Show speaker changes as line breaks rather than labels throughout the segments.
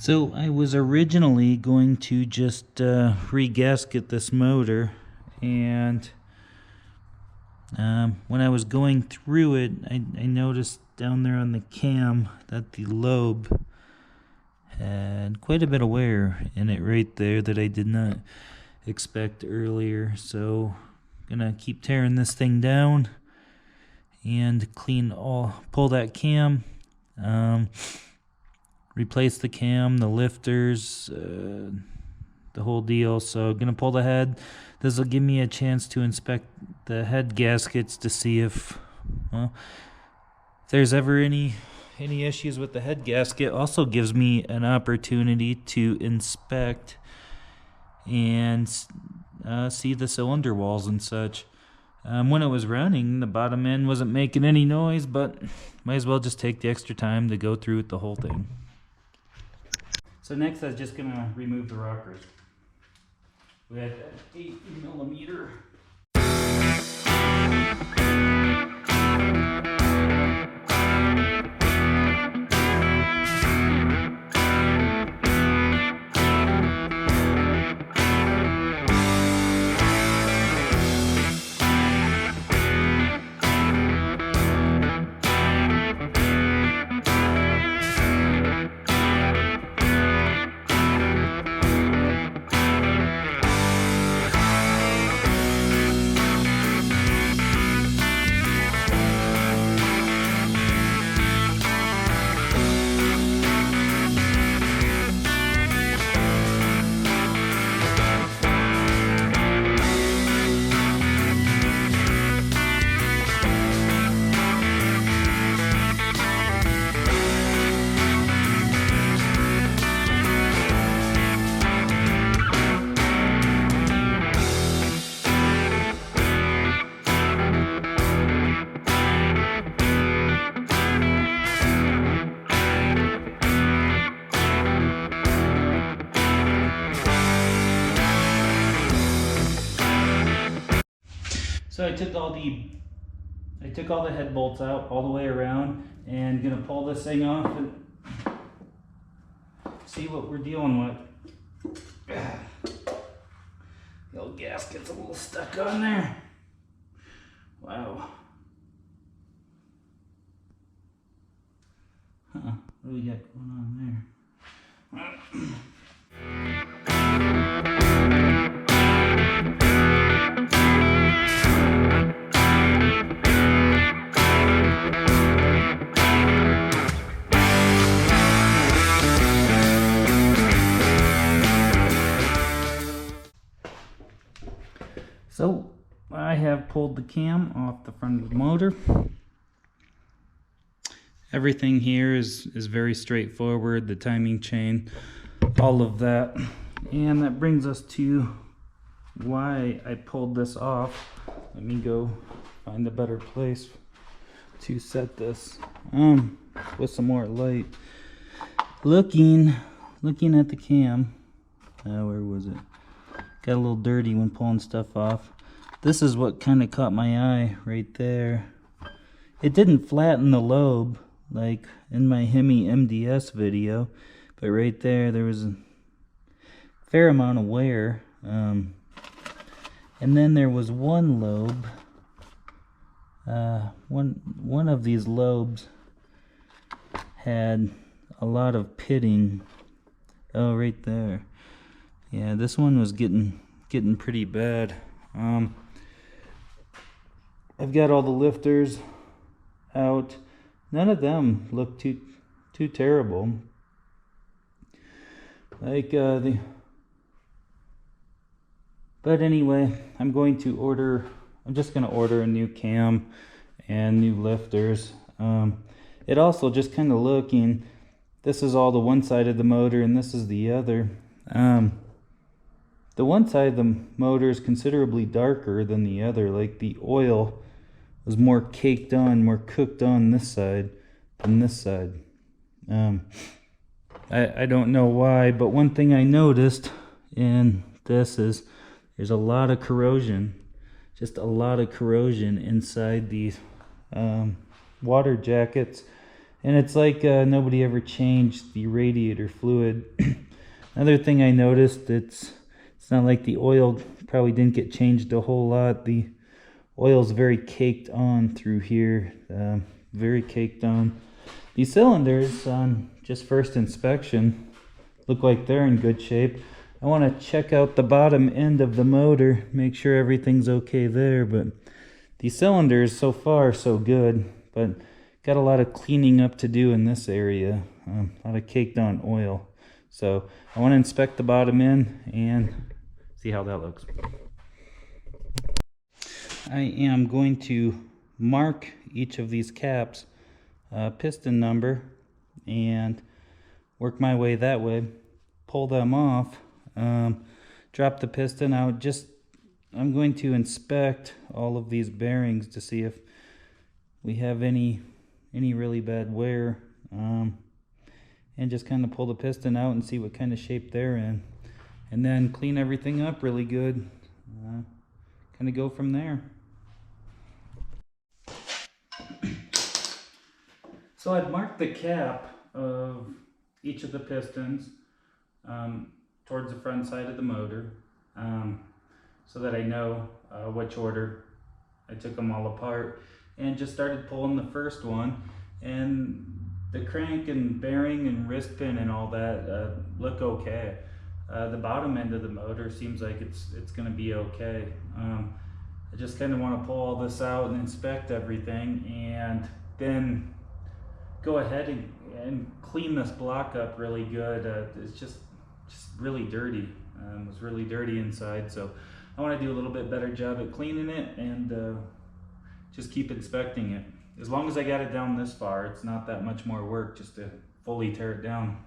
So I was originally going to just re-gasket this motor, and when I was going through it, I noticed down there on the cam that the lobe had quite a bit of wear in it right there that I did not expect earlier. So I'm gonna keep tearing this thing down and pull that cam, replace the cam, the lifters, the whole deal. So I'm gonna pull the head. This will give me a chance to inspect the head gaskets to see if there's ever any issues with the head gasket. Also gives me an opportunity to inspect and see the cylinder walls and such. When it was running, the bottom end wasn't making any noise, but might as well just take the extra time to go through the whole thing. So next I was just going to remove the rockers. We had that 8mm. So I took all the head bolts out all the way around, and gonna pull this thing off and see what we're dealing with. The old gasket's a little stuck on there. Wow. What do we got going on there? So I have pulled the cam off the front of the motor. Everything here is very straightforward, the timing chain, all of that. And that brings us to why I pulled this off. Let me go find a better place to set this with some more light. Looking at the cam, where was it? Got a little dirty when pulling stuff off. This is what kind of caught my eye right there. It didn't flatten the lobe like in my Hemi MDS video, but right there was a fair amount of wear. And then there was one lobe, one of these lobes had a lot of pitting. Oh, right there. Yeah, this one was getting pretty bad. I've got all the lifters out. None of them look too terrible. Like but anyway, I'm just gonna order a new cam and new lifters. It also just kind of looking. This is all the one side of the motor, and this is the other. The one side of the motor is considerably darker than the other. Like the oil was more caked on, more cooked on this side than this side. I don't know why, but one thing I noticed in this is there's a lot of corrosion, just a lot of corrosion inside these water jackets And it's like nobody ever changed the radiator fluid. Another thing I noticed, it's not like the oil probably didn't get changed a whole lot. The oil's very caked on through here, very caked on. These cylinders on just first inspection look like they're in good shape. I want to check out the bottom end of the motor, make sure everything's okay there, but these cylinders so far so good, but got a lot of cleaning up to do in this area, a lot of caked on oil. So I want to inspect the bottom end and see how that looks. I am going to mark each of these caps piston number and work my way that way, pull them off, drop the piston out. I'm going to inspect all of these bearings to see if we have any really bad wear, and just kind of pull the piston out and see what kind of shape they're in, and then clean everything up really good, kind of go from there. So I've marked the cap of each of the pistons towards the front side of the motor, so that I know which order I took them all apart, and just started pulling the first one. And the crank and bearing and wrist pin and all that look okay. The bottom end of the motor seems like it's going to be okay. I just kind of want to pull all this out and inspect everything, and then go ahead and clean this block up really good. It's just really dirty. It was really dirty inside, so I want to do a little bit better job at cleaning it and just keep inspecting it. As long as I got it down this far, it's not that much more work just to fully tear it down.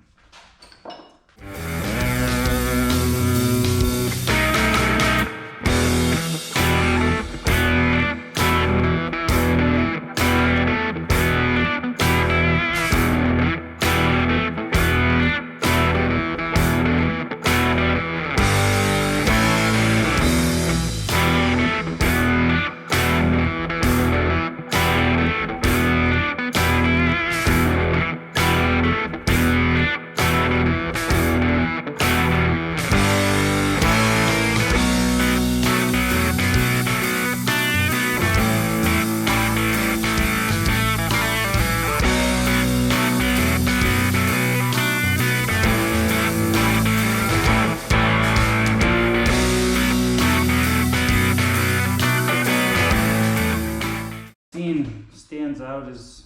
Stands out as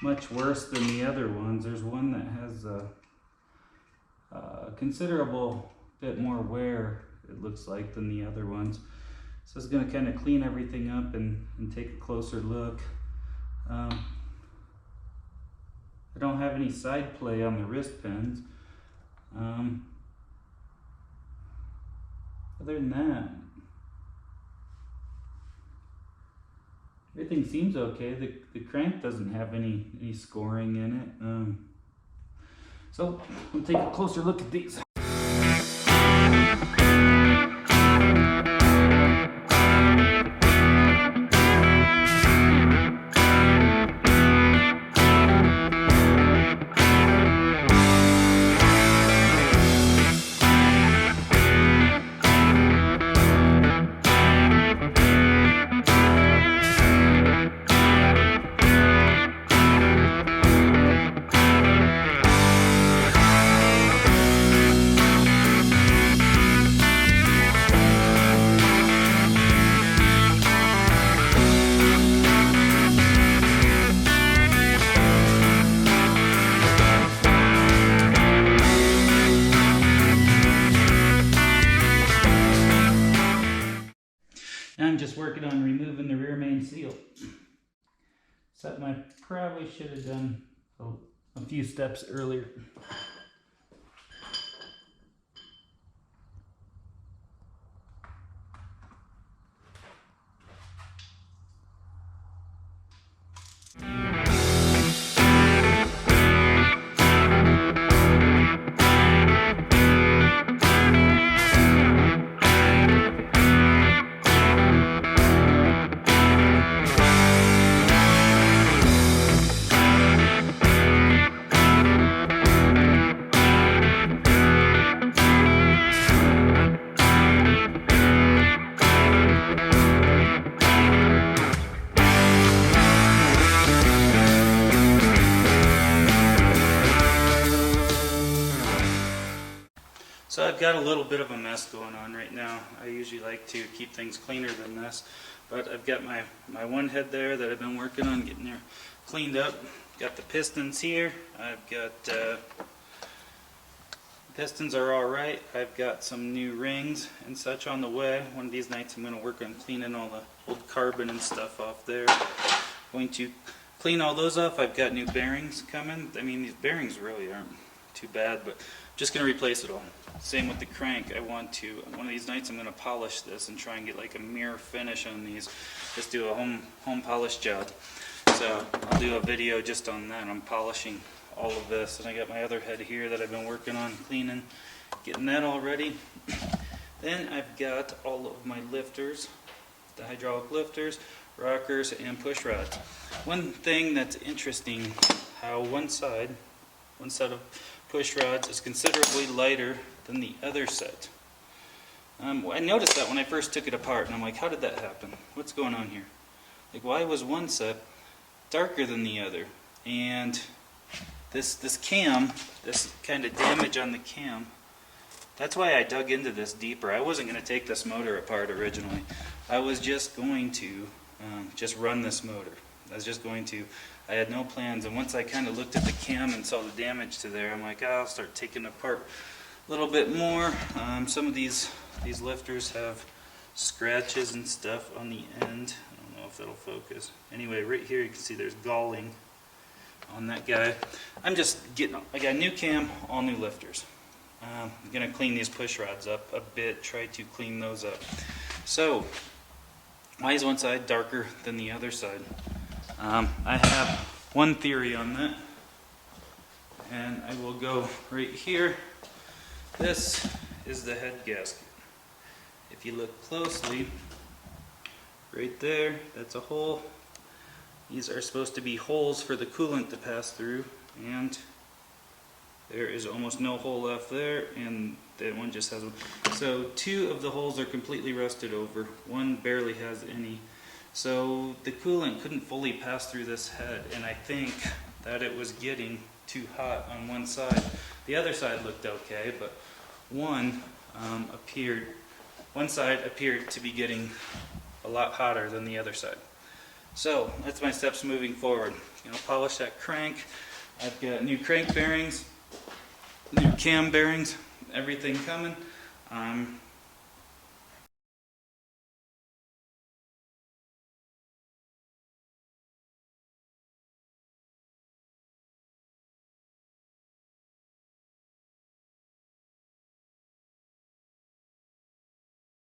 much worse than the other ones. There's one that has a considerable bit more wear, it looks like, than the other ones. So it's going to kind of clean everything up and take a closer look. I don't have any side play on the wrist pins. Other than that, everything seems okay. The crank doesn't have any scoring in it. So we'll take a closer look at these. I'm just working on removing the rear main seal. Something I probably should have done a few steps earlier. So I've got a little bit of a mess going on right now. I usually like to keep things cleaner than this, but I've got my one head there that I've been working on getting there cleaned up. Got the pistons here. I've got pistons are all right. I've got some new rings and such on the way. One of these nights I'm going to work on cleaning all the old carbon and stuff off there. Going to clean all those off. I've got new bearings coming. I mean, these bearings really aren't too bad, but I'm just going to replace it all. Same with the crank. One of these nights I'm going to polish this and try and get like a mirror finish on these. Just do a home polish job. So I'll do a video just on that. I'm polishing all of this, and I got my other head here that I've been working on cleaning, getting that all ready. Then I've got all of my lifters, the hydraulic lifters, rockers, and push rods. One thing that's interesting, how one set of push rods is considerably lighter than the other set. I noticed that when I first took it apart, and I'm like, how did that happen? What's going on here? Like, why was one set darker than the other? And this cam, this kind of damage on the cam, that's why I dug into this deeper. I wasn't going to take this motor apart originally. I was just going to just run this motor. I had no plans, and once I kind of looked at the cam and saw the damage to there, I'm like, I'll start taking it apart a little bit more. Some of these lifters have scratches and stuff on the end. I don't know if that'll focus. Anyway, right here you can see there's galling on that guy. I got a new cam, all new lifters. I'm going to clean these push rods up a bit, try to clean those up. So, why is one side darker than the other side? I have one theory on that, and I will go right here. This is the head gasket. If you look closely, right there, that's a hole. These are supposed to be holes for the coolant to pass through, and there is almost no hole left there, and that one just has one. So two of the holes are completely rusted over. One barely has any. So the coolant couldn't fully pass through this head, and I think that it was getting too hot on one side. The other side looked okay, but one side appeared to be getting a lot hotter than the other side. So that's my steps moving forward. Polish that crank. I've got new crank bearings, new cam bearings, everything coming. I'm